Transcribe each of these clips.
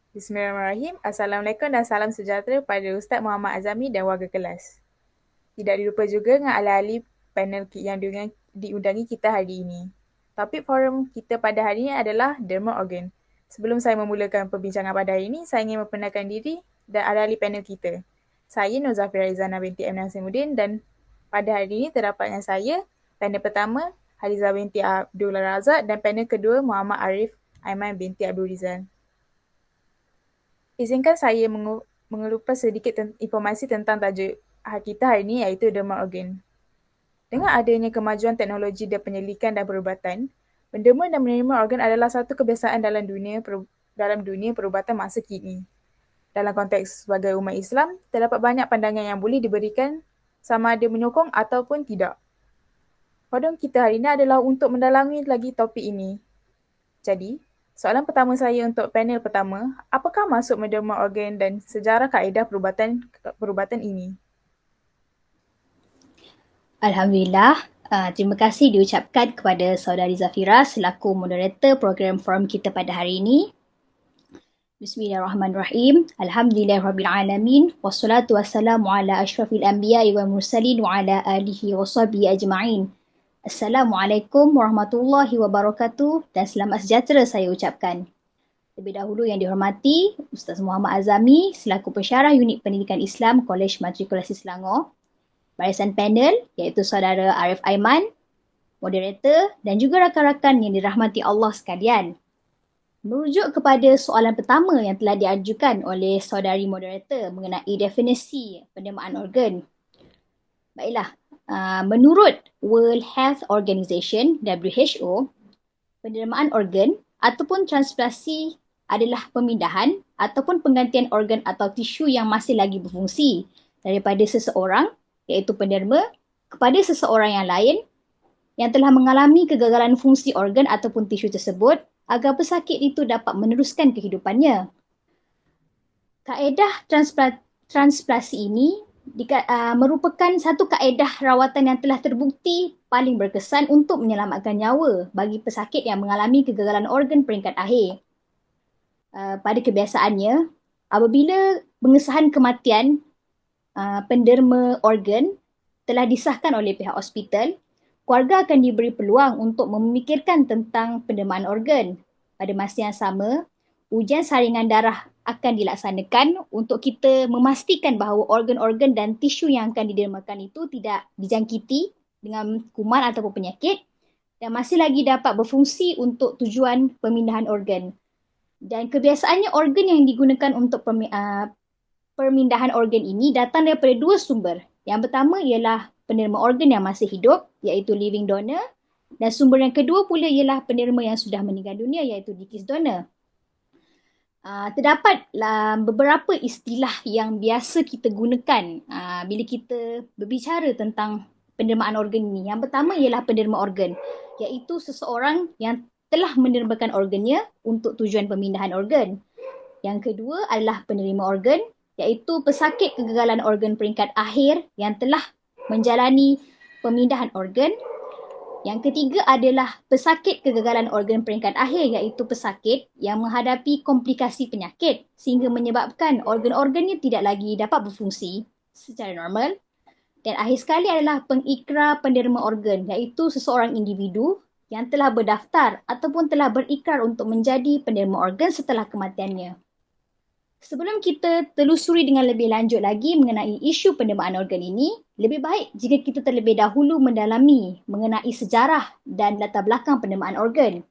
Bismillahirrahmanirrahim. Assalamualaikum dan salam sejahtera pada Ustaz Muhammad Azami dan warga kelas. Tidak dilupa juga dengan ahli-ahli panel yang diundangi kita hari ini. Topik forum kita pada hari ini adalah derma organ. Sebelum saya memulakan perbincangan pada hari ini, saya ingin memperkenalkan diri dan ahli-ahli panel kita. Saya Nur Zafira Izana binti M. Nasimuddin dan pada hari ini terdapat dengan saya, panel pertama Haliza binti Abdul Razak dan panel kedua Muhammad Arif Aiman binti Abdul Rizal. Izinkan saya mengelupas sedikit informasi tentang tajuk kita hari ini iaitu derma organ. Dengan adanya kemajuan teknologi dan penyelidikan dan perubatan, menderma dan menerima organ adalah satu kebiasaan dalam dunia perubatan masa kini. Dalam konteks sebagai umat Islam, terdapat banyak pandangan yang boleh diberikan sama ada menyokong ataupun tidak. Forum kita hari ini adalah untuk mendalami lagi topik ini. Jadi, soalan pertama saya untuk panel pertama, apakah maksud menderma organ dan sejarah kaedah perubatan ini? Alhamdulillah, terima kasih diucapkan kepada Saudari Zafira selaku moderator program forum kita pada hari ini. Bismillahirrahmanirrahim. Alhamdulillahirrabbilalamin. Wassalatu wassalamu ala ashrafil anbiya'i wal mursalin wa ala alihi wa sahbihi ajma'in. Assalamualaikum warahmatullahi wabarakatuh dan selamat sejahtera saya ucapkan. Lebih dahulu yang dihormati Ustaz Muhammad Azami selaku pensyarah unit pendidikan Islam Kolej Matrikulasi Selangor, barisan panel iaitu saudara Arif Aiman, moderator dan juga rakan-rakan yang dirahmati Allah sekalian. Merujuk kepada soalan pertama yang telah diajukan oleh saudari moderator mengenai definisi pendermaan organ. Baiklah, menurut World Health Organization (WHO), pendermaan organ ataupun transplantasi adalah pemindahan ataupun penggantian organ atau tisu yang masih lagi berfungsi daripada seseorang iaitu penderma kepada seseorang yang lain yang telah mengalami kegagalan fungsi organ ataupun tisu tersebut agar pesakit itu dapat meneruskan kehidupannya. Kaedah transplantasi ini merupakan satu kaedah rawatan yang telah terbukti paling berkesan untuk menyelamatkan nyawa bagi pesakit yang mengalami kegagalan organ peringkat akhir. Pada kebiasaannya, apabila pengesahan kematian penderma organ telah disahkan oleh pihak hospital, keluarga akan diberi peluang untuk memikirkan tentang pendermaan organ. Pada masa yang sama, ujian saringan darah akan dilaksanakan untuk kita memastikan bahawa organ-organ dan tisu yang akan didermakan itu tidak dijangkiti dengan kuman ataupun penyakit dan masih lagi dapat berfungsi untuk tujuan pemindahan organ. Dan kebiasaannya organ yang digunakan untuk pemindahan organ ini datang daripada dua sumber. Yang pertama ialah penerima organ yang masih hidup iaitu living donor dan sumber yang kedua pula ialah penerima yang sudah meninggal dunia iaitu deceased donor. Terdapat beberapa istilah yang biasa kita gunakan bila kita berbicara tentang pendermaan organ ini. Yang pertama ialah penerima organ iaitu seseorang yang telah menermakan organnya untuk tujuan pemindahan organ. Yang kedua adalah penerima organ iaitu pesakit kegagalan organ peringkat akhir yang telah menjalani pemindahan organ. Yang ketiga adalah pesakit kegagalan organ peringkat akhir iaitu pesakit yang menghadapi komplikasi penyakit sehingga menyebabkan organ-organnya tidak lagi dapat berfungsi secara normal. Dan akhir sekali adalah pengikrar penerima organ iaitu seseorang individu yang telah berdaftar ataupun telah berikrar untuk menjadi penerima organ setelah kematiannya. Sebelum kita telusuri dengan lebih lanjut lagi mengenai isu pendermaan organ ini, lebih baik jika kita terlebih dahulu mendalami mengenai sejarah dan latar belakang pendermaan organ.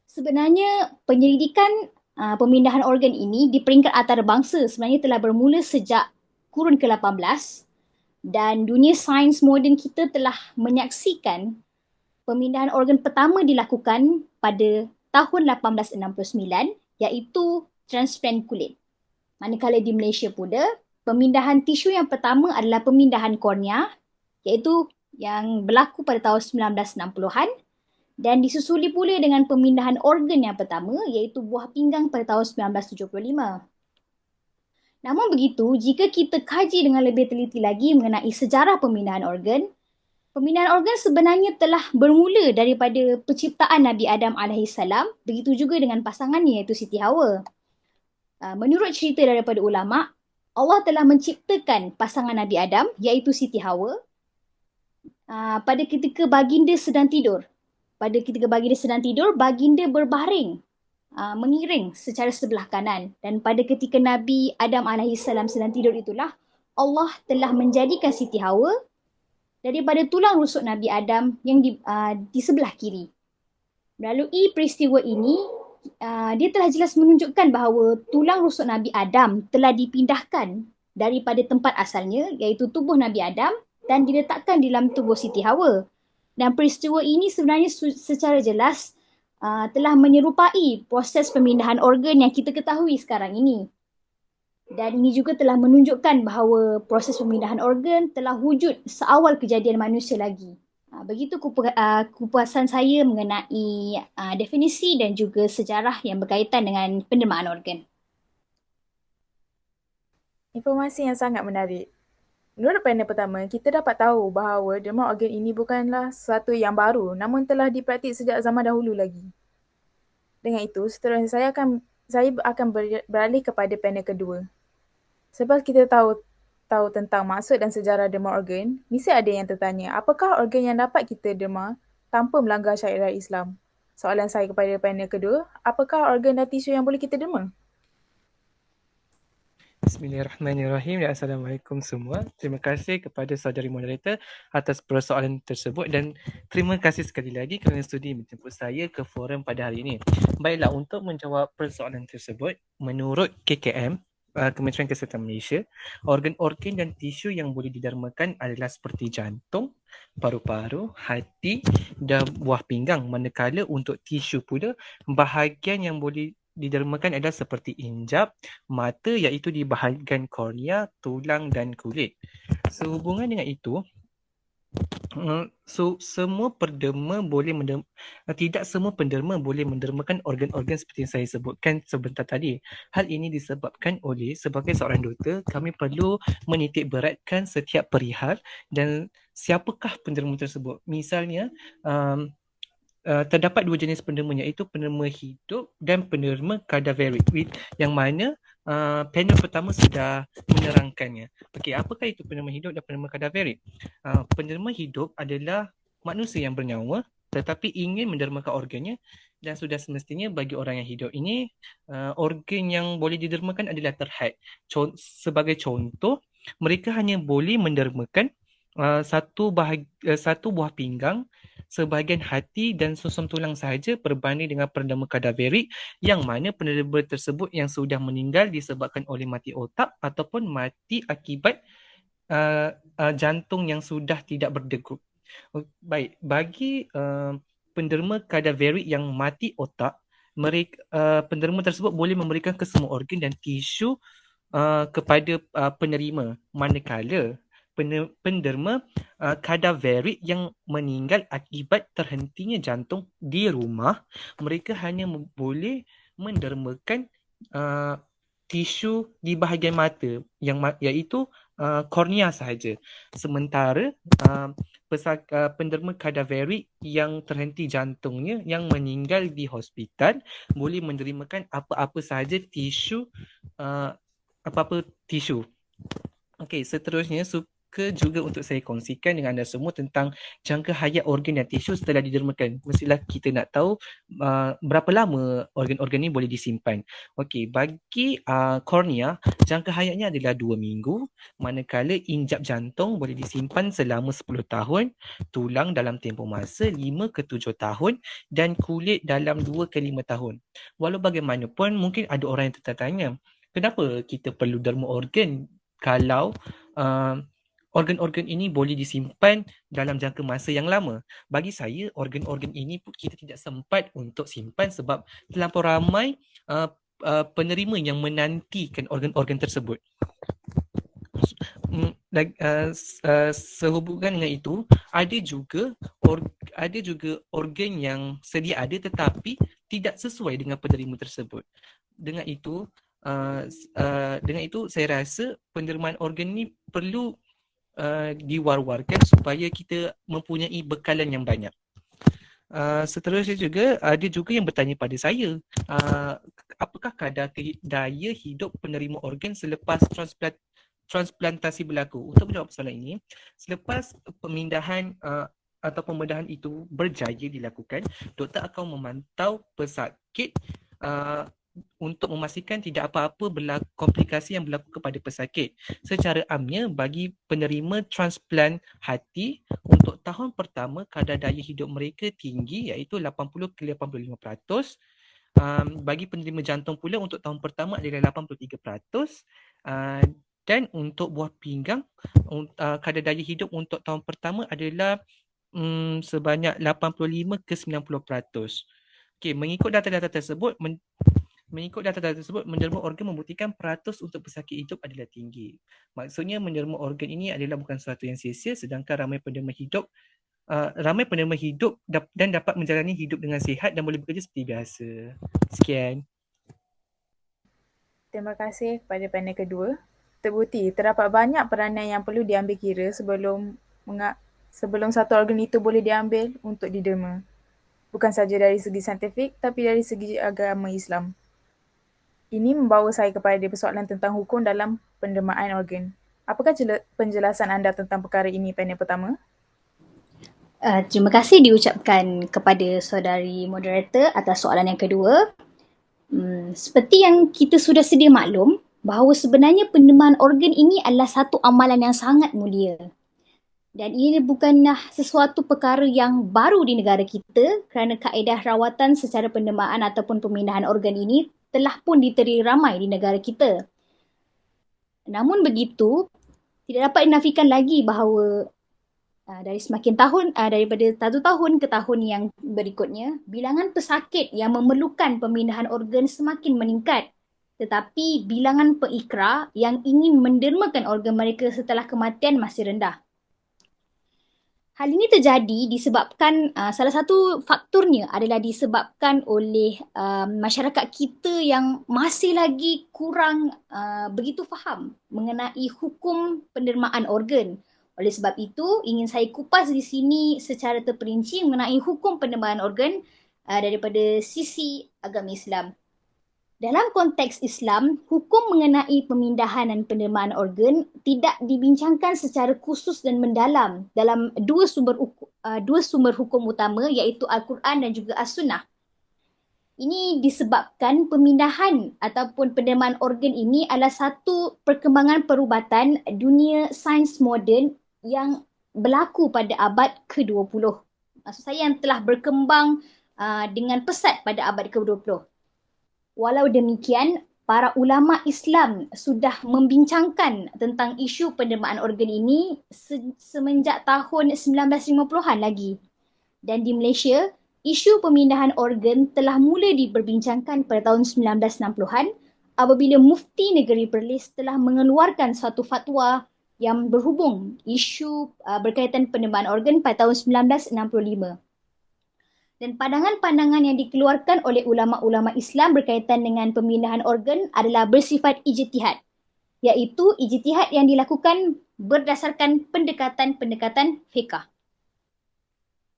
Sebenarnya penyelidikan pemindahan organ ini di peringkat antarabangsa sebenarnya telah bermula sejak kurun ke-18 dan dunia sains moden kita telah menyaksikan pemindahan organ pertama dilakukan pada tahun 1869 iaitu transplant kulit. Manakala di Malaysia pula, pemindahan tisu yang pertama adalah pemindahan kornea iaitu yang berlaku pada tahun 1960-an dan disusuli pula dengan pemindahan organ yang pertama iaitu buah pinggang pada tahun 1975. Namun begitu, jika kita kaji dengan lebih teliti lagi mengenai sejarah pemindahan organ sebenarnya telah bermula daripada penciptaan Nabi Adam AS, begitu juga dengan pasangannya iaitu Siti Hawa. Menurut cerita daripada ulama, Allah telah menciptakan pasangan Nabi Adam iaitu Siti Hawa pada ketika baginda sedang tidur. Pada ketika baginda sedang tidur, baginda berbaring mengiring secara sebelah kanan, dan pada ketika Nabi Adam alaihissalam sedang tidur itulah Allah telah menjadikan Siti Hawa daripada tulang rusuk Nabi Adam yang di sebelah kiri. Melalui peristiwa ini, dia telah jelas menunjukkan bahawa tulang rusuk Nabi Adam telah dipindahkan daripada tempat asalnya, iaitu tubuh Nabi Adam, dan diletakkan di dalam tubuh Siti Hawa. Dan peristiwa ini sebenarnya secara jelas telah menyerupai proses pemindahan organ yang kita ketahui sekarang ini. Dan ini juga telah menunjukkan bahawa proses pemindahan organ telah wujud seawal kejadian manusia lagi. Begitu kupuasan saya mengenai definisi dan juga sejarah yang berkaitan dengan penerimaan organ. Informasi yang sangat menarik. Menurut panel pertama, kita dapat tahu bahawa derma organ ini bukanlah sesuatu yang baru namun telah dipraktik sejak zaman dahulu lagi. Dengan itu, seterusnya saya akan beralih kepada panel kedua. Sebab kita tahu tentang maksud dan sejarah derma organ, mesti ada yang tertanya, apakah organ yang dapat kita derma tanpa melanggar syariat Islam? Soalan saya kepada panel kedua, apakah organ dan tisu yang boleh kita derma? Bismillahirrahmanirrahim dan Assalamualaikum semua. Terima kasih kepada saudari moderator atas persoalan tersebut dan terima kasih sekali lagi kerana sudi menjemput saya ke forum pada hari ini. Baiklah, untuk menjawab persoalan tersebut, menurut KKM, Kementerian Kesihatan Malaysia, organ-organ dan tisu yang boleh didermakan adalah seperti jantung, paru-paru, hati dan buah pinggang. Manakala untuk tisu pula, bahagian yang boleh didermakan adalah seperti injap, mata iaitu di bahagian kornea, tulang dan kulit. Sehubungan dengan itu, semua penderma boleh tidak semua penderma boleh mendermakan organ-organ seperti yang saya sebutkan sebentar tadi. Hal ini disebabkan oleh sebagai seorang doktor, kami perlu menitik beratkan setiap perihal dan siapakah penderma tersebut. Misalnya, terdapat dua jenis penderma, iaitu penderma hidup dan penderma kadaverik, yang mana panel pertama sudah menerangkannya. Okey, apakah itu penderma hidup dan penderma kadaverik? Penderma hidup adalah manusia yang bernyawa tetapi ingin mendermakan organnya, dan sudah semestinya bagi orang yang hidup ini organ yang boleh didermakan adalah terhad. Sebagai contoh, mereka hanya boleh mendermakan satu buah pinggang, sebahagian hati dan susum tulang sahaja berbanding dengan penderma kadaverik yang mana penderma tersebut yang sudah meninggal disebabkan oleh mati otak ataupun mati akibat jantung yang sudah tidak berdegup. Baik, bagi penderma kadaverik yang mati otak, penderma tersebut boleh memberikan ke semua organ dan tisu kepada penerima, manakala penderma kadaverik yang meninggal akibat terhentinya jantung di rumah, mereka hanya boleh mendermakan tisu di bahagian mata iaitu kornea sahaja. Sementara penderma kadaverik yang terhenti jantungnya yang meninggal di hospital boleh menerimakan apa-apa sahaja tisu, apa-apa tisu. Okey, seterusnya juga untuk saya kongsikan dengan anda semua tentang jangka hayat organ dan tisu setelah didermakan. Mestilah kita nak tahu berapa lama organ-organ ini boleh disimpan. Okey, bagi kornea, jangka hayatnya adalah 2 minggu, manakala injap jantung boleh disimpan selama 10 tahun, tulang dalam tempoh masa 5 ke 7 tahun dan kulit dalam 2 ke 5 tahun. Walau bagaimanapun, mungkin ada orang yang tertanya, kenapa kita perlu derma organ kalau organ-organ ini boleh disimpan dalam jangka masa yang lama? Bagi saya, organ-organ ini kita tidak sempat untuk simpan sebab terlampau ramai penerima yang menantikan organ-organ tersebut. Sehubungan dengan itu, ada juga organ yang sedia ada tetapi tidak sesuai dengan penerima tersebut. Dengan itu saya rasa penerimaan organ ini perlu diwar-warkan supaya kita mempunyai bekalan yang banyak. Seterusnya juga ada juga yang bertanya pada saya, apakah kadar daya hidup penerima organ selepas transplantasi berlaku? Untuk menjawab soalan ini, selepas pemindahan atau pembedahan itu berjaya dilakukan, doktor akan memantau pesakit untuk memastikan tidak apa-apa komplikasi yang berlaku kepada pesakit. Secara amnya, bagi penerima transplant hati, untuk tahun pertama kadar daya hidup mereka tinggi iaitu 80 ke 85%. Bagi penerima jantung pula untuk tahun pertama adalah 83%. Dan untuk buah pinggang, kadar daya hidup untuk tahun pertama adalah sebanyak 85 ke 90%. Okey, mengikut data-data tersebut, menerima organ membuktikan peratus untuk pesakit hidup adalah tinggi. Maksudnya menerima organ ini adalah bukan sesuatu yang sia-sia, sedangkan ramai penerima hidup dan dapat menjalani hidup dengan sihat dan boleh bekerja seperti biasa. Sekian. Terima kasih kepada panel kedua. Terbukti terdapat banyak peranan yang perlu diambil kira sebelum satu organ itu boleh diambil untuk diderma. Bukan sahaja dari segi saintifik, tapi dari segi agama Islam. Ini membawa saya kepada persoalan tentang hukum dalam pendermaan organ. Apakah penjelasan anda tentang perkara ini panel pertama? Terima kasih diucapkan kepada saudari moderator atas soalan yang kedua. Seperti yang kita sudah sedia maklum, bahawa sebenarnya pendermaan organ ini adalah satu amalan yang sangat mulia. Dan ini bukanlah sesuatu perkara yang baru di negara kita kerana kaedah rawatan secara pendermaan ataupun pemindahan organ ini telah pun diterima ramai di negara kita. Namun begitu, tidak dapat dinafikan lagi bahawa dari semakin tahun, daripada satu tahun ke tahun yang berikutnya, bilangan pesakit yang memerlukan pemindahan organ semakin meningkat. Tetapi bilangan pengikrar yang ingin mendermakan organ mereka setelah kematian masih rendah. Hal ini terjadi disebabkan salah satu faktornya adalah disebabkan oleh masyarakat kita yang masih lagi kurang begitu faham mengenai hukum pendermaan organ. Oleh sebab itu, ingin saya kupas di sini secara terperinci mengenai hukum pendermaan organ daripada sisi agama Islam. Dalam konteks Islam, hukum mengenai pemindahan dan pendermaan organ tidak dibincangkan secara khusus dan mendalam dalam dua sumber hukum utama iaitu Al-Quran dan juga As-Sunnah. Ini disebabkan pemindahan ataupun pendermaan organ ini adalah satu perkembangan perubatan dunia sains moden yang berlaku pada abad ke-20. Maksud saya yang telah berkembang dengan pesat pada abad ke-20. Walau demikian, para ulama Islam sudah membincangkan tentang isu pendermaan organ ini semenjak tahun 1950-an lagi. Dan di Malaysia, isu pemindahan organ telah mula diperbincangkan pada tahun 1960-an apabila Mufti Negeri Perlis telah mengeluarkan satu fatwa yang berhubung isu berkaitan pendermaan organ pada tahun 1965. Dan pandangan-pandangan yang dikeluarkan oleh ulama-ulama Islam berkaitan dengan pemindahan organ adalah bersifat ijtihad, iaitu ijtihad yang dilakukan berdasarkan pendekatan-pendekatan fiqh.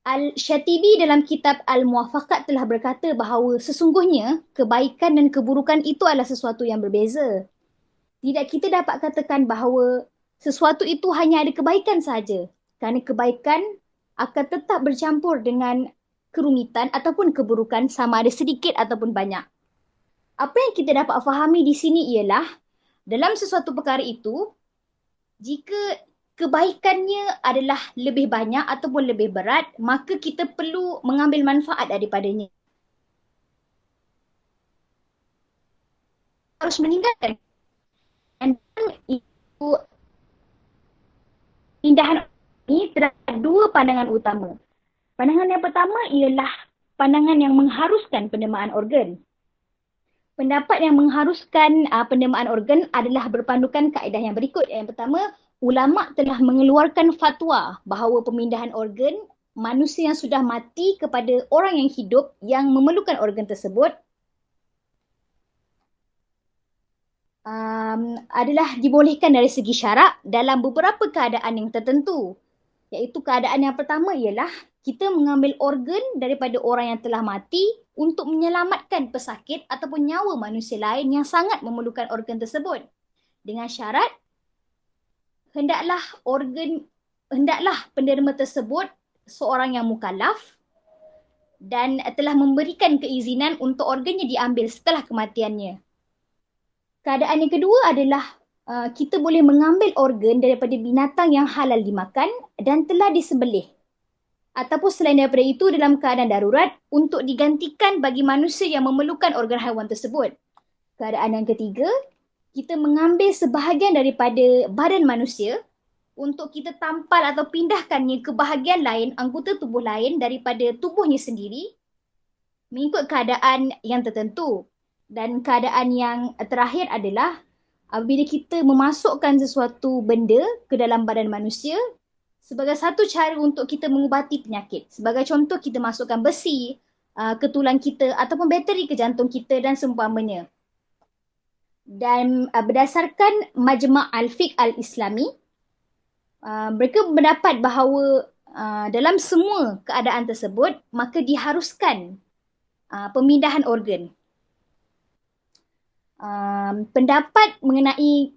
Al-Syatibi dalam kitab Al-Muwafaqat telah berkata bahawa sesungguhnya kebaikan dan keburukan itu adalah sesuatu yang berbeza. Tidak kita dapat katakan bahawa sesuatu itu hanya ada kebaikan sahaja, kerana kebaikan akan tetap bercampur dengan kerumitan ataupun keburukan sama ada sedikit ataupun banyak. Apa yang kita dapat fahami di sini ialah dalam sesuatu perkara itu, jika kebaikannya adalah lebih banyak ataupun lebih berat, maka kita perlu mengambil manfaat daripadanya. Harus meninggalkan. Dan itu pindahan ini terdapat dua pandangan utama. Pandangan yang pertama ialah pandangan yang mengharuskan pendermaan organ. Pendapat yang mengharuskan pendermaan organ adalah berpandukan kaedah yang berikut. Yang pertama, ulama telah mengeluarkan fatwa bahawa pemindahan organ manusia yang sudah mati kepada orang yang hidup yang memerlukan organ tersebut adalah dibolehkan dari segi syarak dalam beberapa keadaan yang tertentu. Iaitu keadaan yang pertama ialah kita mengambil organ daripada orang yang telah mati untuk menyelamatkan pesakit ataupun nyawa manusia lain yang sangat memerlukan organ tersebut. Dengan syarat, hendaklah penderma tersebut seorang yang mukallaf dan telah memberikan keizinan untuk organnya diambil setelah kematiannya. Keadaan yang kedua adalah kita boleh mengambil organ daripada binatang yang halal dimakan dan telah disembelih. Ataupun selain daripada itu dalam keadaan darurat untuk digantikan bagi manusia yang memerlukan organ haiwan tersebut. Keadaan yang ketiga, kita mengambil sebahagian daripada badan manusia untuk kita tampal atau pindahkannya ke bahagian lain, anggota tubuh lain daripada tubuhnya sendiri mengikut keadaan yang tertentu. Dan keadaan yang terakhir adalah apabila kita memasukkan sesuatu benda ke dalam badan manusia sebagai satu cara untuk kita mengubati penyakit. Sebagai contoh, kita masukkan besi ke tulang kita ataupun bateri ke jantung kita dan seumpamanya. Dan berdasarkan Majma' Al-Fiqh Al-Islami, mereka berpendapat bahawa dalam semua keadaan tersebut, maka diharuskan pemindahan organ. Pendapat mengenai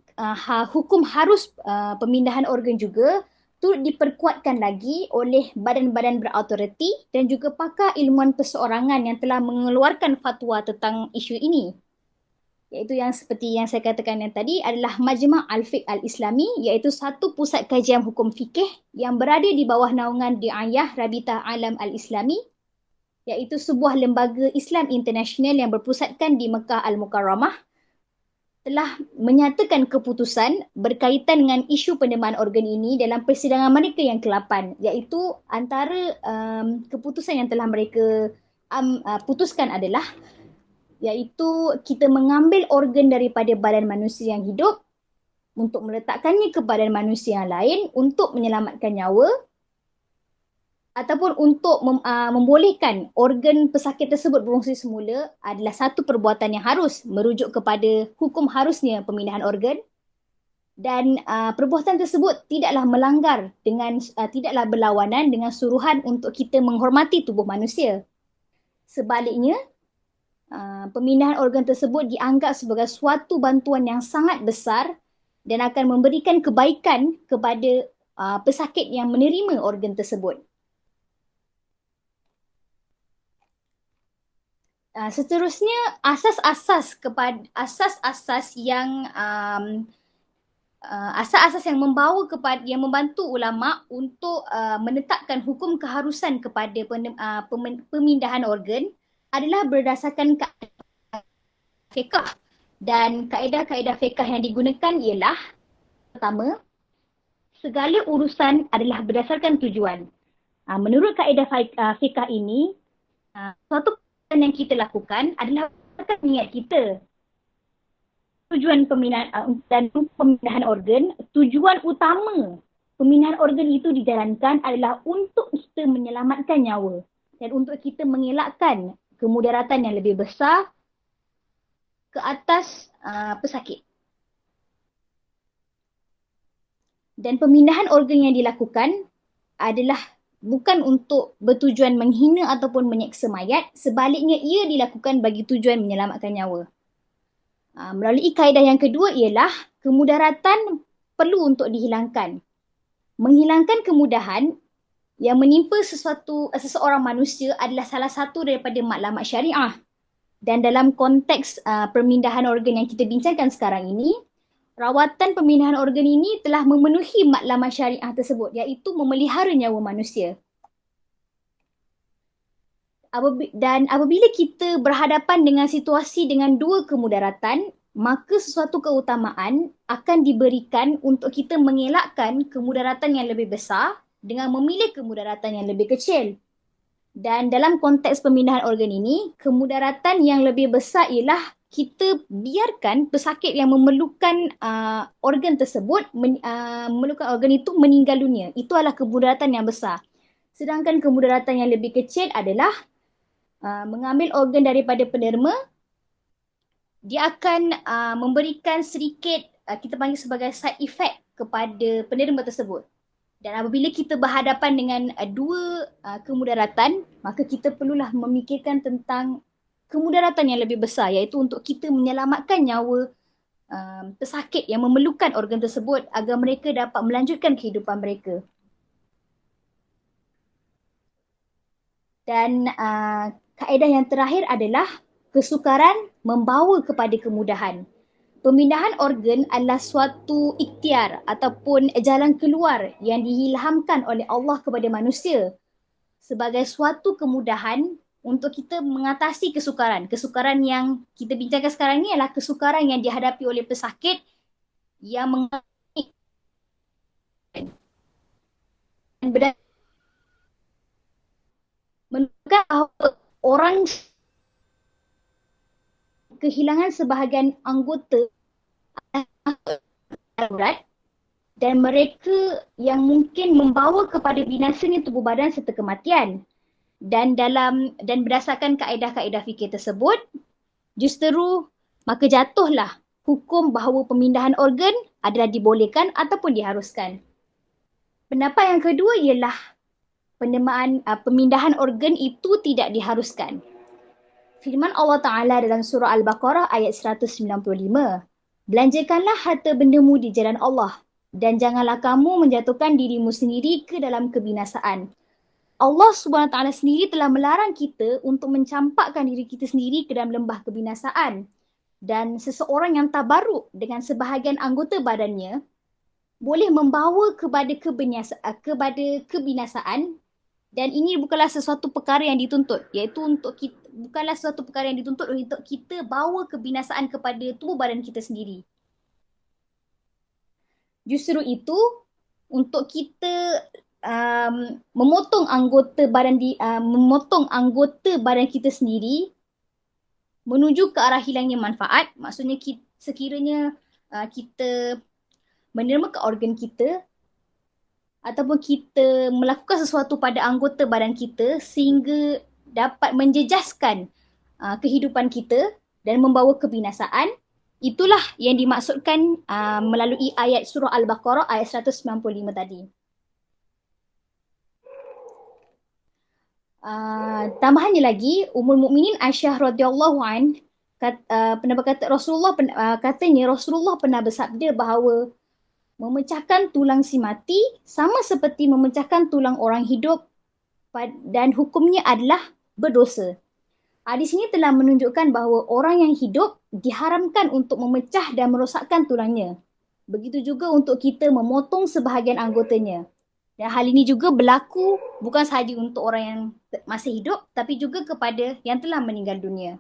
hukum harus pemindahan organ juga turut diperkuatkan lagi oleh badan-badan berautoriti dan juga pakar ilmuwan perseorangan yang telah mengeluarkan fatwa tentang isu ini. Iaitu yang seperti yang saya katakan yang tadi adalah Majma' Al-Fiqh Al-Islami, iaitu satu pusat kajian hukum fikih yang berada di bawah naungan Diayah Rabitah Alam Al-Islami, iaitu sebuah lembaga Islam internasional yang berpusatkan di Mekah Al-Mukarramah, telah menyatakan keputusan berkaitan dengan isu penerimaan organ ini dalam persidangan mereka yang ke-8, iaitu antara keputusan yang telah mereka putuskan adalah iaitu kita mengambil organ daripada badan manusia yang hidup untuk meletakkannya ke badan manusia yang lain untuk menyelamatkan nyawa ataupun untuk membolehkan organ pesakit tersebut berfungsi semula adalah satu perbuatan yang harus merujuk kepada hukum harusnya pemindahan organ, dan perbuatan tersebut tidaklah melanggar tidaklah berlawanan dengan suruhan untuk kita menghormati tubuh manusia. Sebaliknya, pemindahan organ tersebut dianggap sebagai suatu bantuan yang sangat besar dan akan memberikan kebaikan kepada pesakit yang menerima organ tersebut. Seterusnya, asas-asas yang membawa kepada yang membantu ulama untuk menetapkan hukum keharusan kepada pemindahan organ adalah berdasarkan kaedah fiqh, dan kaedah-kaedah fiqh yang digunakan ialah pertama, segala urusan adalah berdasarkan tujuan. Menurut kaedah fiqh ini, suatu yang kita lakukan adalah berdasarkan niat kita. Tujuan pemindahan organ, tujuan utama pemindahan organ itu dijalankan adalah untuk kita menyelamatkan nyawa dan untuk kita mengelakkan kemudaratan yang lebih besar ke atas pesakit. Dan pemindahan organ yang dilakukan adalah bukan untuk bertujuan menghina ataupun menyeksa mayat, sebaliknya ia dilakukan bagi tujuan menyelamatkan nyawa. Melalui kaedah yang kedua ialah kemudaratan perlu untuk dihilangkan. Menghilangkan kemudahan yang menimpa seseorang manusia adalah salah satu daripada matlamat syariah. Dan dalam konteks pemindahan organ yang kita bincangkan sekarang ini, rawatan pemindahan organ ini telah memenuhi matlamat syariah tersebut, iaitu memelihara nyawa manusia. Dan apabila kita berhadapan dengan situasi dengan dua kemudaratan, maka sesuatu keutamaan akan diberikan untuk kita mengelakkan kemudaratan yang lebih besar dengan memilih kemudaratan yang lebih kecil. Dan dalam konteks pemindahan organ ini, kemudaratan yang lebih besar ialah kita biarkan pesakit yang memerlukan organ tersebut, memerlukan organ itu meninggal dunia. Itu adalah kemudaratan yang besar. Sedangkan kemudaratan yang lebih kecil adalah mengambil organ daripada penerima. Dia akan memberikan sedikit, kita panggil sebagai side effect kepada penerima tersebut. Dan apabila kita berhadapan dengan dua kemudaratan, maka kita perlulah memikirkan tentang kemudaratan yang lebih besar, iaitu untuk kita menyelamatkan nyawa pesakit yang memerlukan organ tersebut agar mereka dapat melanjutkan kehidupan mereka. Dan kaedah yang terakhir adalah kesukaran membawa kepada kemudahan. Pemindahan organ adalah suatu ikhtiar ataupun jalan keluar yang diilhamkan oleh Allah kepada manusia sebagai suatu kemudahan untuk kita mengatasi kesukaran. Kesukaran yang kita bincangkan sekarang ni adalah kesukaran yang dihadapi oleh pesakit yang mengalami menunjukkan bahawa orang kehilangan sebahagian anggota berat dan mereka yang mungkin membawa kepada binasanya tubuh badan serta kematian. Dan berdasarkan kaedah-kaedah fikir tersebut, justeru maka jatuhlah hukum bahawa pemindahan organ adalah dibolehkan ataupun diharuskan. Pendapat yang kedua ialah pemindahan organ itu tidak diharuskan. Firman Allah Ta'ala dalam surah Al-Baqarah ayat 195. Belanjakanlah harta bendamu di jalan Allah dan janganlah kamu menjatuhkan dirimu sendiri ke dalam kebinasaan. Allah Subhanahu Wa Ta'ala sendiri telah melarang kita untuk mencampakkan diri kita sendiri ke dalam lembah kebinasaan. Dan seseorang yang tabarruk dengan sebahagian anggota badannya boleh membawa kepada kebinasaan. Dan ini bukanlah sesuatu perkara yang dituntut, iaitu bukanlah sesuatu perkara yang dituntut untuk kita bawa kebinasaan kepada tubuh badan kita sendiri. Justru itu, untuk kita memotong anggota badan kita sendiri menuju ke arah hilangnya manfaat, maksudnya sekiranya kita menermakan organ kita ataupun kita melakukan sesuatu pada anggota badan kita sehingga dapat menjejaskan kehidupan kita dan membawa kebinasaan, itulah yang dimaksudkan melalui ayat surah Al-Baqarah ayat 195 tadi. Tambahannya lagi, Ummul Mukminin Aisyah radhiyallahu an katanya Rasulullah pernah bersabda bahawa memecahkan tulang si mati sama seperti memecahkan tulang orang hidup dan hukumnya adalah berdosa. Di sini telah menunjukkan bahawa orang yang hidup diharamkan untuk memecah dan merosakkan tulangnya. Begitu juga untuk kita memotong sebahagian anggotanya. Dan hal ini juga berlaku bukan sahaja untuk orang yang masih hidup, tapi juga kepada yang telah meninggal dunia.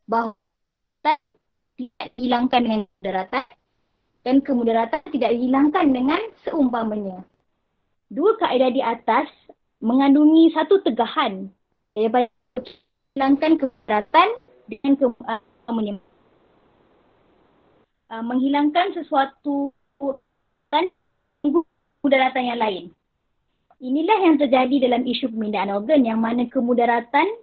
Bahawa tidak dihilangkan dengan mudaratan dan kemudaratan tidak dihilangkan dengan seumpamanya. Dua kaedah di atas mengandungi satu tegahan daripada menghilangkan kemudaratan dengan menghilangkan sesuatu dan kemudaratan yang lain. Inilah yang terjadi dalam isu pemindahan organ, yang mana kemudaratan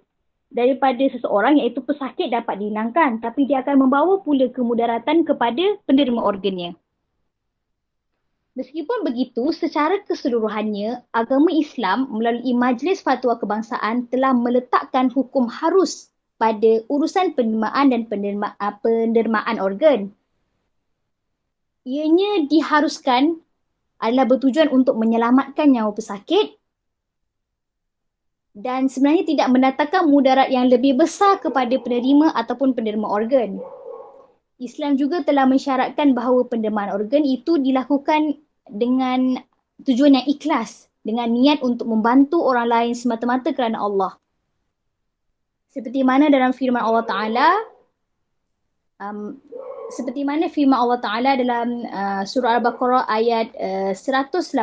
daripada seseorang iaitu pesakit dapat dihilangkan, tapi dia akan membawa pula kemudaratan kepada penerima organnya. Meskipun begitu, secara keseluruhannya, agama Islam melalui Majlis Fatwa Kebangsaan telah meletakkan hukum harus pada urusan penerimaan dan pendermaan organ. Ianya diharuskan adalah bertujuan untuk menyelamatkan nyawa pesakit dan sebenarnya tidak mendatangkan mudarat yang lebih besar kepada penerima ataupun penerima organ. Islam juga telah mensyaratkan bahawa pendermaan organ itu dilakukan dengan tujuan yang ikhlas, dengan niat untuk membantu orang lain semata-mata kerana Allah. Seperti mana dalam firman Allah Ta'ala, dalam surah Al-Baqarah ayat 185,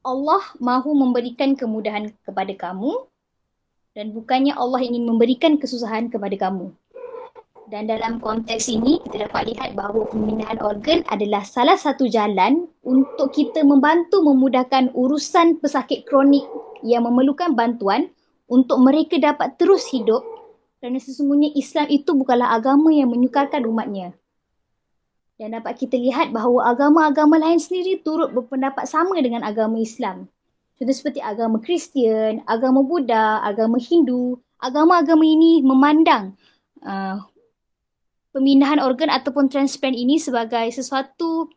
Allah mahu memberikan kemudahan kepada kamu dan bukannya Allah ingin memberikan kesusahan kepada kamu. Dan dalam konteks ini, kita dapat lihat bahawa pemindahan organ adalah salah satu jalan untuk kita membantu memudahkan urusan pesakit kronik yang memerlukan bantuan untuk mereka dapat terus hidup, kerana sesungguhnya Islam itu bukanlah agama yang menyukarkan umatnya. Dan dapat kita lihat bahawa agama-agama lain sendiri turut berpendapat sama dengan agama Islam. Contoh seperti agama Kristian, agama Buddha, agama Hindu. Agama-agama ini memandang pemindahan organ ataupun transplant ini sebagai sesuatu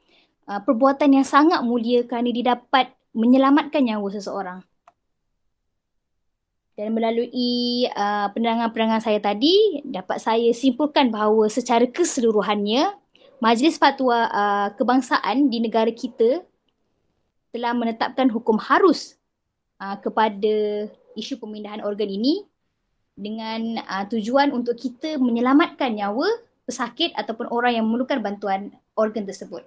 perbuatan yang sangat mulia kerana dia dapat menyelamatkan nyawa seseorang. Dan melalui penerangan-penerangan saya tadi, dapat saya simpulkan bahawa secara keseluruhannya, Majlis Fatwa Kebangsaan di negara kita telah menetapkan hukum harus kepada isu pemindahan organ ini dengan tujuan untuk kita menyelamatkan nyawa pesakit ataupun orang yang memerlukan bantuan organ tersebut.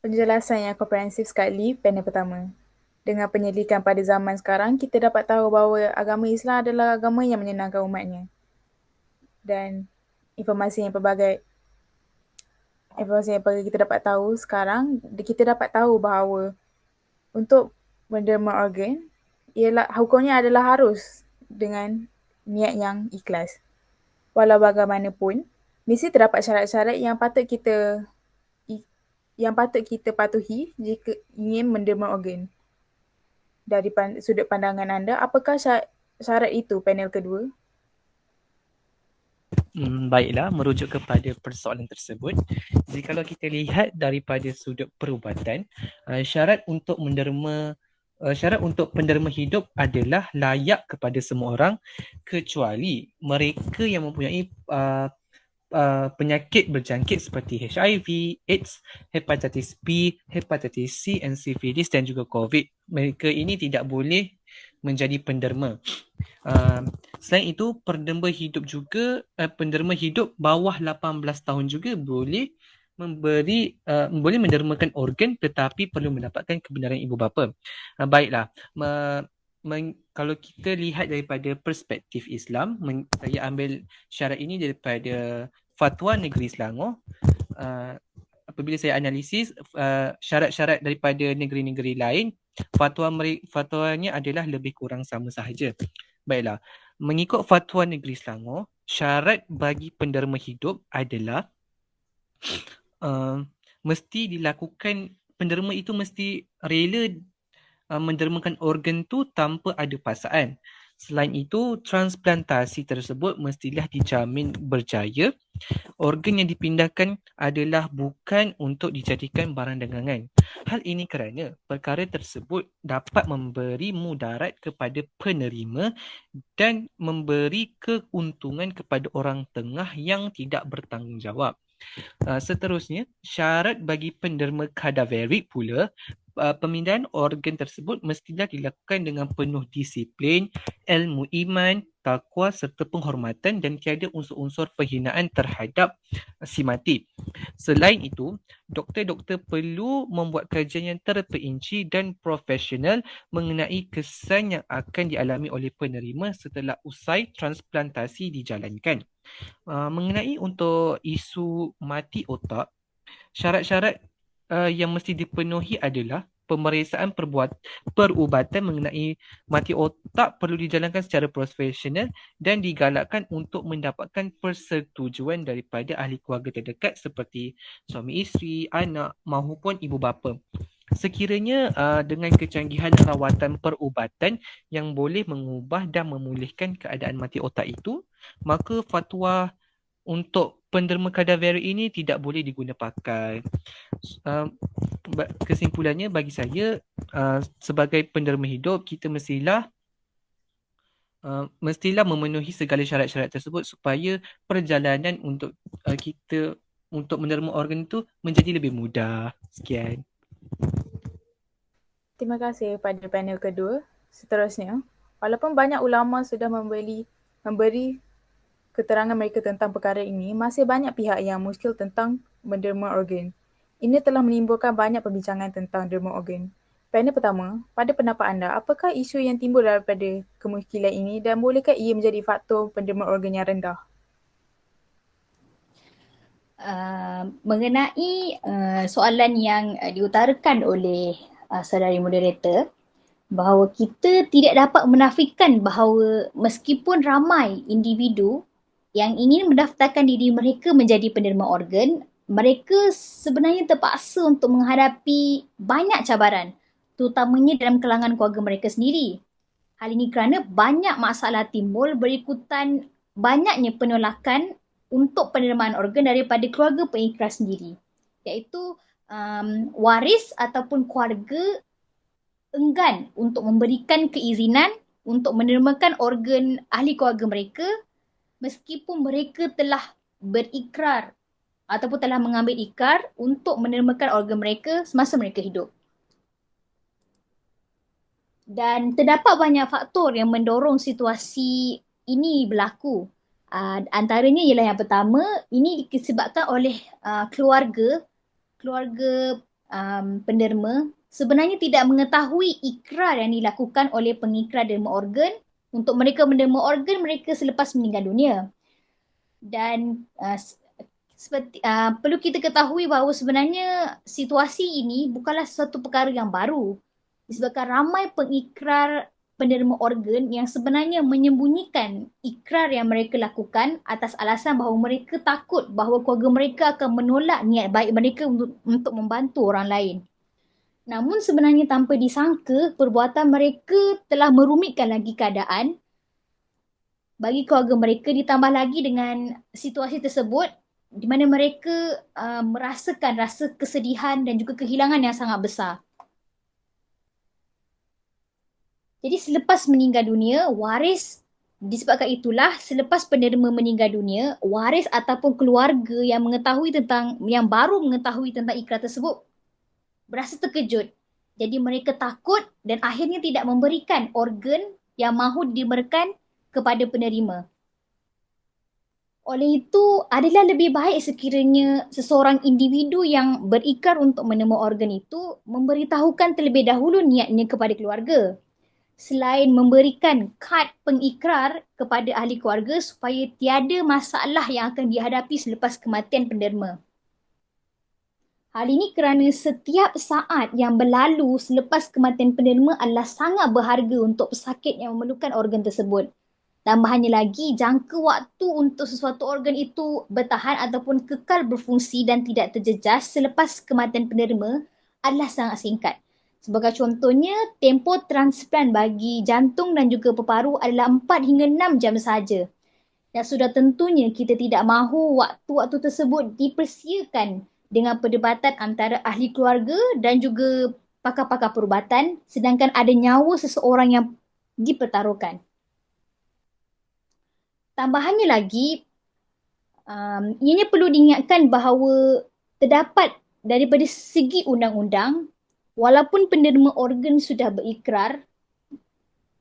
Penjelasan yang komprehensif sekali panel pertama. Dengan penyelidikan pada zaman sekarang, kita dapat tahu bahawa agama Islam adalah agama yang menyenangkan umatnya. Dan informasi yang pelbagai kita dapat tahu sekarang, kita dapat tahu bahawa untuk menerima organ, hukumnya adalah harus dengan niat yang ikhlas. Walau bagaimanapun, mesti terdapat syarat-syarat yang patut kita patuhi jika ingin menerima organ. Dari sudut pandangan anda, apakah syarat itu panel kedua? Baiklah, merujuk kepada persoalan tersebut. Jadi kalau kita lihat daripada sudut perubatan, syarat untuk penderma hidup adalah layak kepada semua orang kecuali mereka yang mempunyai penyakit berjangkit seperti HIV, AIDS, hepatitis B, hepatitis C, and syphilis dan juga COVID. Mereka ini tidak boleh menjadi penderma. Selain itu, penderma hidup bawah 18 tahun juga boleh mendermakan organ tetapi perlu mendapatkan kebenaran ibu bapa. Baiklah, kalau kita lihat daripada perspektif Islam, saya ambil syarat ini daripada Fatwa Negeri Selangor. Apabila saya analisis syarat-syarat daripada negeri-negeri lain, fatwanya adalah lebih kurang sama sahaja. Baiklah, mengikut Fatwa Negeri Selangor, syarat bagi penderma hidup adalah penderma itu mesti rela mendermakan organ tu tanpa ada paksaan. Selain itu, transplantasi tersebut mestilah dijamin berjaya. Organ yang dipindahkan adalah bukan untuk dijadikan barang dagangan. Hal ini kerana perkara tersebut dapat memberi mudarat kepada penerima dan memberi keuntungan kepada orang tengah yang tidak bertanggungjawab. Seterusnya, syarat bagi penderma kadaverik pula, pemindahan organ tersebut mestilah dilakukan dengan penuh disiplin, ilmu iman, takwa serta penghormatan dan tiada unsur-unsur penghinaan terhadap si mati. Selain itu, doktor-doktor perlu membuat kajian yang terperinci dan profesional mengenai kesan yang akan dialami oleh penerima setelah usai transplantasi dijalankan. Mengenai untuk isu mati otak, syarat-syarat yang mesti dipenuhi adalah pemeriksaan perubatan mengenai mati otak perlu dijalankan secara profesional dan digalakkan untuk mendapatkan persetujuan daripada ahli keluarga terdekat seperti suami isteri, anak maupun ibu bapa. Sekiranya dengan kecanggihan rawatan perubatan yang boleh mengubah dan memulihkan keadaan mati otak itu, maka fatwa untuk penderma kadaverik ini tidak boleh diguna pakai. Kesimpulannya bagi saya, sebagai penderma hidup, kita mestilah memenuhi segala syarat-syarat tersebut supaya perjalanan untuk kita untuk menerima organ itu menjadi lebih mudah. Sekian. Terima kasih pada panel kedua. Seterusnya, walaupun banyak ulama sudah memberi keterangan mereka tentang perkara ini, masih banyak pihak yang muskil tentang menderma organ. Ini telah menimbulkan banyak perbincangan tentang derma organ. Panel pertama, pada pendapat anda, apakah isu yang timbul daripada kemuskilan ini dan bolehkah ia menjadi faktor penderma organ yang rendah? Mengenai soalan yang diutarakan oleh saudari moderator, bahawa kita tidak dapat menafikan bahawa meskipun ramai individu yang ingin mendaftarkan diri mereka menjadi penderma organ, mereka sebenarnya terpaksa untuk menghadapi banyak cabaran, terutamanya dalam kalangan keluarga mereka sendiri. Hal ini kerana banyak masalah timbul berikutan banyaknya penolakan untuk penerimaan organ daripada keluarga pengikrar sendiri, iaitu waris ataupun keluarga enggan untuk memberikan keizinan untuk menerimakan organ ahli keluarga mereka meskipun mereka telah berikrar ataupun telah mengambil ikrar untuk menerimakan organ mereka semasa mereka hidup. Dan terdapat banyak faktor yang mendorong situasi ini berlaku. Antaranya ialah yang pertama, ini disebabkan oleh keluarga penderma sebenarnya tidak mengetahui ikrar yang dilakukan oleh pengikrar derma organ untuk mereka menderma organ mereka selepas meninggal dunia. Dan perlu kita ketahui bahawa sebenarnya situasi ini bukanlah sesuatu perkara yang baru. Disebabkan ramai pengikrar penderma organ yang sebenarnya menyembunyikan ikrar yang mereka lakukan atas alasan bahawa mereka takut bahawa keluarga mereka akan menolak niat baik mereka untuk membantu orang lain. Namun sebenarnya tanpa disangka, perbuatan mereka telah merumitkan lagi keadaan bagi keluarga mereka, ditambah lagi dengan situasi tersebut di mana mereka merasakan rasa kesedihan dan juga kehilangan yang sangat besar. Jadi selepas meninggal dunia, waris, disebabkan itulah selepas penderma meninggal dunia, waris ataupun keluarga yang baru mengetahui tentang ikrar tersebut berasa terkejut. Jadi mereka takut dan akhirnya tidak memberikan organ yang mahu diberikan kepada penerima. Oleh itu, adalah lebih baik sekiranya seseorang individu yang berikrar untuk menerima organ itu memberitahukan terlebih dahulu niatnya kepada keluarga. Selain memberikan kad pengikrar kepada ahli keluarga supaya tiada masalah yang akan dihadapi selepas kematian penderma. Hal ini kerana setiap saat yang berlalu selepas kematian penderma adalah sangat berharga untuk pesakit yang memerlukan organ tersebut. Tambahannya lagi, jangka waktu untuk sesuatu organ itu bertahan ataupun kekal berfungsi dan tidak terjejas selepas kematian penderma adalah sangat singkat. Sebagai contohnya, tempoh transplant bagi jantung dan juga paru-paru adalah 4 hingga 6 jam sahaja. Dan sudah tentunya kita tidak mahu waktu-waktu tersebut dipersiakan dengan perdebatan antara ahli keluarga dan juga pakar-pakar perubatan, sedangkan ada nyawa seseorang yang dipertaruhkan. Tambahannya lagi, ianya perlu diingatkan bahawa terdapat daripada segi undang-undang, walaupun penderma organ sudah berikrar,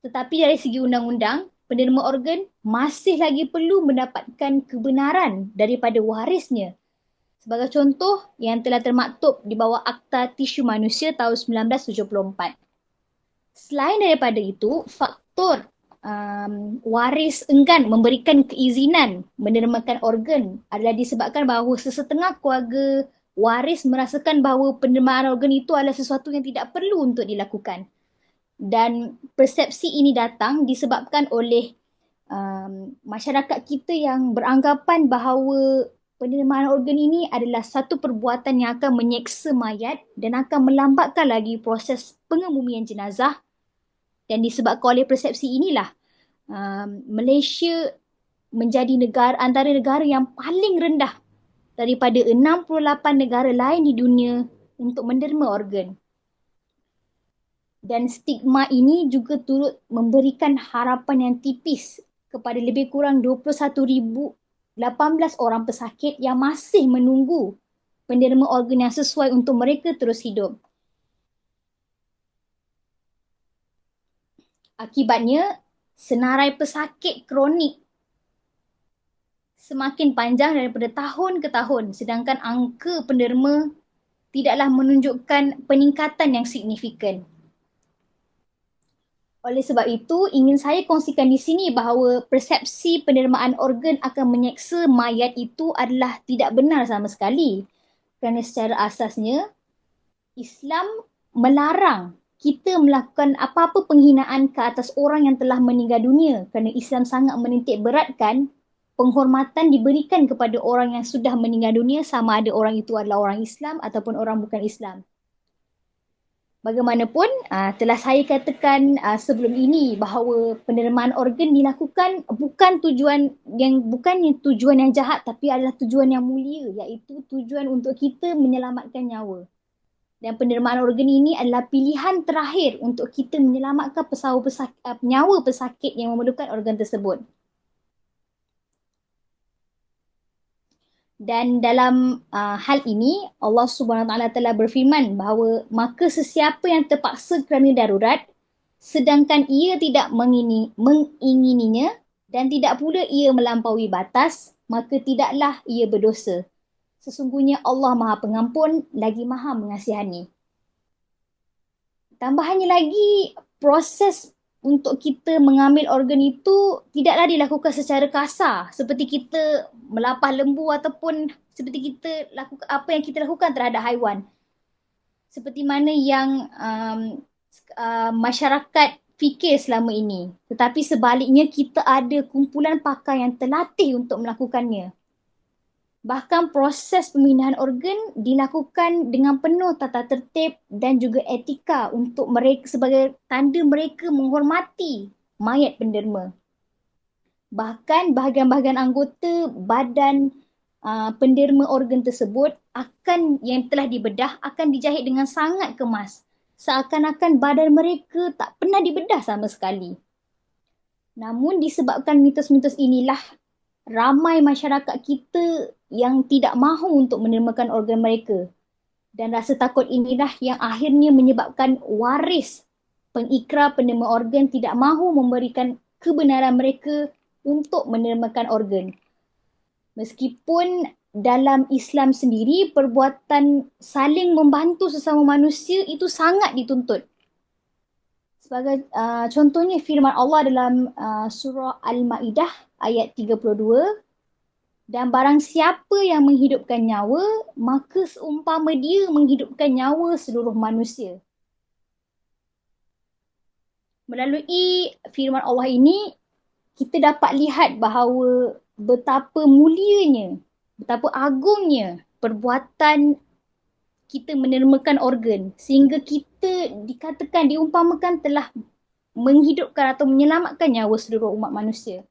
tetapi dari segi undang-undang, penderma organ masih lagi perlu mendapatkan kebenaran daripada warisnya. Sebagai contoh yang telah termaktub di bawah Akta Tisu Manusia tahun 1974. Selain daripada itu, faktor waris enggan memberikan keizinan menerimakan organ adalah disebabkan bahawa sesetengah keluarga waris merasakan bahawa penerimaan organ itu adalah sesuatu yang tidak perlu untuk dilakukan. Dan persepsi ini datang disebabkan oleh masyarakat kita yang beranggapan bahawa penerimaan organ ini adalah satu perbuatan yang akan menyeksa mayat dan akan melambatkan lagi proses pengebumian jenazah. Dan disebabkan oleh persepsi inilah Malaysia menjadi antara negara yang paling rendah daripada 68 negara lain di dunia untuk menderma organ. Dan stigma ini juga turut memberikan harapan yang tipis kepada lebih kurang 21,018 orang pesakit yang masih menunggu penderma organ yang sesuai untuk mereka terus hidup. Akibatnya, senarai pesakit kronik semakin panjang daripada tahun ke tahun, sedangkan angka penderma tidaklah menunjukkan peningkatan yang signifikan. Oleh sebab itu, ingin saya kongsikan di sini bahawa persepsi penerimaan organ akan menyeksa mayat itu adalah tidak benar sama sekali. Kerana secara asasnya, Islam melarang kita melakukan apa-apa penghinaan ke atas orang yang telah meninggal dunia, kerana Islam sangat menitik beratkan penghormatan diberikan kepada orang yang sudah meninggal dunia, sama ada orang itu adalah orang Islam ataupun orang bukan Islam. Bagaimanapun, telah saya katakan sebelum ini bahawa penerimaan organ dilakukan bukannya tujuan yang jahat, tapi adalah tujuan yang mulia, iaitu tujuan untuk kita menyelamatkan nyawa. Dan penerimaan organ ini adalah pilihan terakhir untuk kita menyelamatkan nyawa pesakit yang memerlukan organ tersebut. Dan dalam hal ini, Allah Subhanahu Wa Taala telah berfirman bahawa maka sesiapa yang terpaksa kerana darurat, sedangkan ia tidak mengingininya dan tidak pula ia melampaui batas, maka tidaklah ia berdosa. Sesungguhnya Allah Maha Pengampun lagi Maha Mengasihani. Tambahannya lagi, proses untuk kita mengambil organ itu tidaklah dilakukan secara kasar, seperti kita melapah lembu ataupun seperti kita lakukan apa yang kita lakukan terhadap haiwan. Seperti mana yang masyarakat fikir selama ini. Tetapi sebaliknya, kita ada kumpulan pakar yang terlatih untuk melakukannya. Bahkan proses pemindahan organ dilakukan dengan penuh tata tertib dan juga etika untuk mereka sebagai tanda mereka menghormati mayat penderma. Bahkan bahagian-bahagian anggota badan penderma organ tersebut yang telah dibedah akan dijahit dengan sangat kemas. Seakan-akan badan mereka tak pernah dibedah sama sekali. Namun disebabkan mitos-mitos inilah, ramai masyarakat kita yang tidak mahu untuk menerimakan organ mereka. Dan rasa takut inilah yang akhirnya menyebabkan waris pengikrar penerima organ tidak mahu memberikan kebenaran mereka untuk menerimakan organ. Meskipun dalam Islam sendiri, perbuatan saling membantu sesama manusia itu sangat dituntut. Sebagai contohnya firman Allah dalam surah Al-Ma'idah ayat 32, dan barang siapa yang menghidupkan nyawa, maka seumpama dia menghidupkan nyawa seluruh manusia. Melalui firman Allah ini, kita dapat lihat bahawa betapa mulianya, betapa agungnya perbuatan kita menerimakan organ, sehingga kita dikatakan, diumpamakan telah menghidupkan atau menyelamatkan nyawa seluruh umat manusia.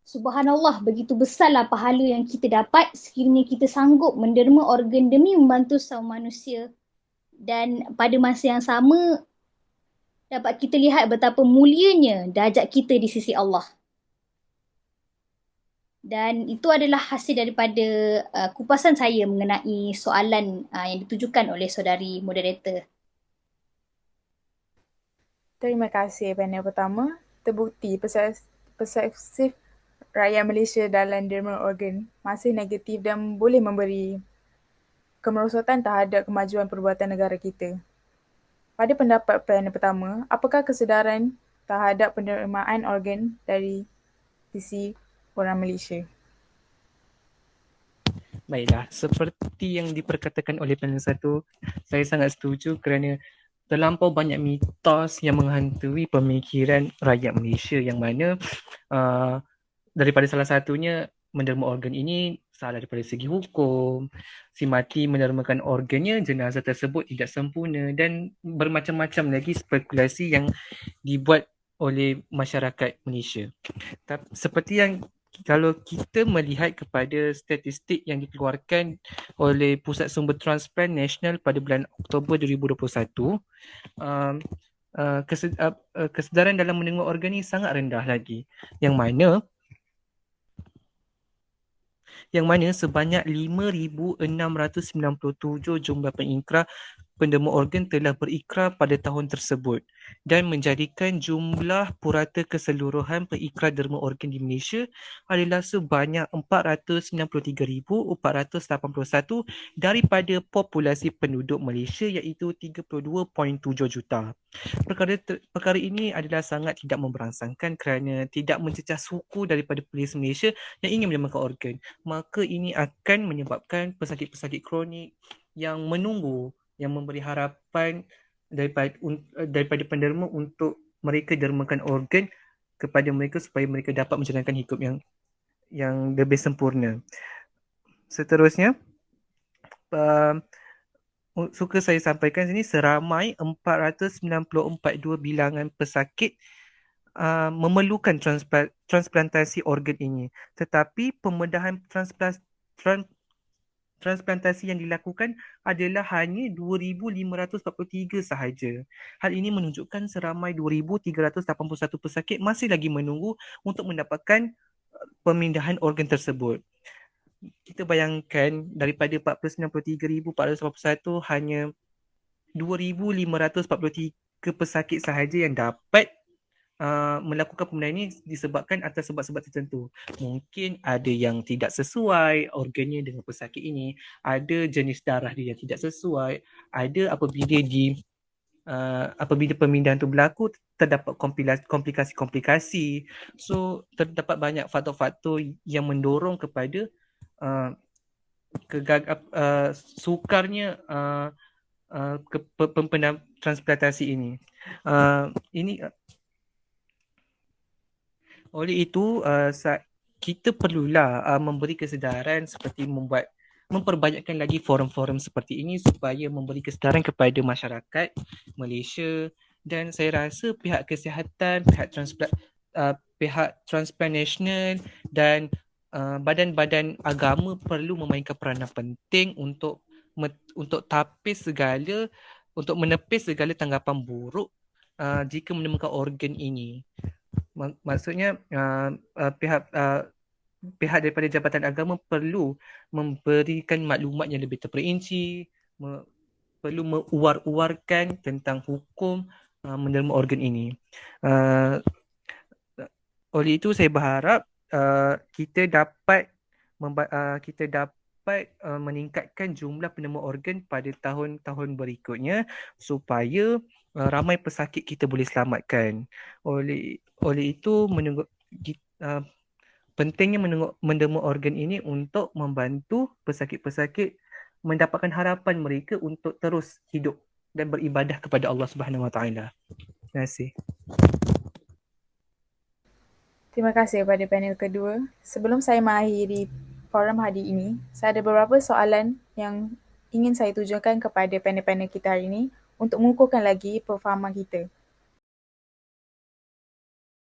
Subhanallah, begitu besarlah pahala yang kita dapat sekiranya kita sanggup menderma organ demi membantu sesama manusia. Dan pada masa yang sama, dapat kita lihat betapa mulianya darjat kita di sisi Allah. Dan itu adalah hasil daripada kupasan saya mengenai soalan yang ditujukan oleh saudari moderator. Terima kasih panel pertama. Terbukti persepsi rakyat Malaysia dalam derma organ masih negatif dan boleh memberi kemerosotan terhadap kemajuan perbuatan negara kita. Pada pendapat panel pertama, apakah kesedaran terhadap penerimaan organ dari sisi orang Malaysia? Baiklah, seperti yang diperkatakan oleh panel satu, saya sangat setuju kerana terlampau banyak mitos yang menghantui pemikiran rakyat Malaysia, yang mana daripada salah satunya menderma organ ini salah daripada segi hukum, si mati menermakan organnya, jenazah tersebut tidak sempurna, dan bermacam-macam lagi spekulasi yang dibuat oleh masyarakat Malaysia. Seperti yang kalau kita melihat kepada statistik yang dikeluarkan oleh Pusat Sumber Transplant Nasional pada bulan Oktober 2021, kesedaran dalam menerima organ ini sangat rendah lagi, yang mana sebanyak 5,697 jumlah pengikrar penderma organ telah berikrar pada tahun tersebut dan menjadikan jumlah purata keseluruhan perikrar derma organ di Malaysia adalah sebanyak 493,481 daripada populasi penduduk Malaysia iaitu 32.7 juta. Perkara ini adalah sangat tidak memberangsangkan kerana tidak mencecah suku daripada polis Malaysia yang ingin mendermakan organ. Maka ini akan menyebabkan pesakit-pesakit kronik yang menunggu, yang memberi harapan daripada penderma untuk mereka dermakan organ kepada mereka supaya mereka dapat menjalankan hidup yang lebih sempurna. Seterusnya, suka saya sampaikan sini seramai 494 bilangan pesakit memerlukan transplantasi organ ini. Tetapi pembedahan transplantasi yang dilakukan adalah hanya 2,543 sahaja. Hal ini menunjukkan seramai 2,381 pesakit masih lagi menunggu untuk mendapatkan pemindahan organ tersebut. Kita bayangkan daripada 493,481 hanya 2,543 pesakit sahaja yang dapat melakukan pembedahan ini disebabkan atas sebab-sebab tertentu. Mungkin ada yang tidak sesuai organnya dengan pesakit ini, ada jenis darah dia yang tidak sesuai, ada apabila pemindahan itu berlaku terdapat komplikasi-komplikasi. So terdapat banyak faktor-faktor yang mendorong kepada sukarnya pembedahan transplantasi ini. Oleh itu, kita perlulah memberi kesedaran seperti memperbanyakkan lagi forum-forum seperti ini supaya memberi kesedaran kepada masyarakat Malaysia, dan saya rasa pihak kesihatan, pihak transplant nasional dan badan-badan agama perlu memainkan peranan penting untuk menepis segala tanggapan buruk jika menemukan organ ini. Maksudnya pihak daripada Jabatan Agama perlu memberikan maklumat yang lebih terperinci, perlu menguar-uarkan tentang hukum menerima organ ini. Oleh itu saya berharap kita dapat meningkatkan jumlah penerima organ pada tahun-tahun berikutnya supaya ramai pesakit kita boleh selamatkan. Oleh itu pentingnya menderma organ ini untuk membantu pesakit-pesakit mendapatkan harapan mereka untuk terus hidup dan beribadah kepada Allah Subhanahu Wa Taala. Terima kasih. Terima kasih kepada panel kedua. Sebelum saya mengakhiri forum hari ini, saya ada beberapa soalan yang ingin saya tujukan kepada panel-panel kita hari ini untuk mengukuhkan lagi perfahaman kita.